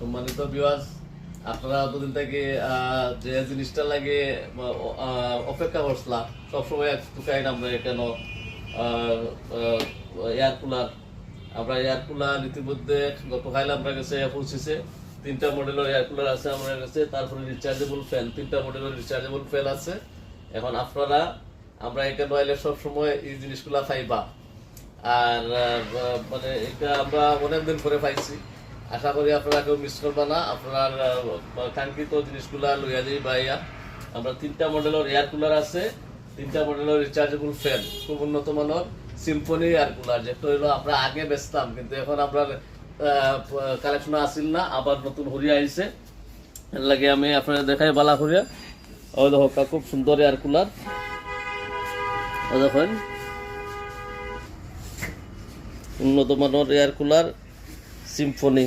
সম্মানিত ভিউয়ার্স, আপনারা এতদিন থেকে যে জিনিসটা লাগে অপেক্ষা করছিলাম সবসময় একটুখানি আমরা কেন এয়ার কুলার। আমরা এয়ার কুলার ইতিমধ্যে গতকাল আমরা কাছে পৌঁছেছে। 3টা মডেলের এয়ার কুলার আছে আমার কাছে, তারপরে রিচার্জেবল ফ্যান 3টা মডেলের রিচার্জেবল ফ্যান আছে। এখন আপনারা আমরা এখানে আইলে সবসময় এই জিনিসগুলা পাইবা। আর মানে এটা আমরা অনেকদিন পরে পাইছি, আশা করি আপনারা কেউ মিস করবা না। আপনার কাঙ্ক্ষিত জিনিসগুলা লইয়া যাই বাইয়া। আমরা 3টা মডেলের এয়ার কুলার আছে, 3টা মডেলের রিচার্জেবল ফ্যান, খুব উন্নত মানের সিম্ফনি এয়ার কুলার, যেটা হইলো আমরা আগে বেচতাম কিন্তু এখন আপনার কালেকশন আসিল না, আবার নতুন হরিয়া আইছে। এর লাগে আমি আপনারা দেখাই বালা হরিয়া। ও দেখো খুব সুন্দর এয়ার কুলার, দেখেন উন্নত মানের এয়ার কুলার সিম্ফনি।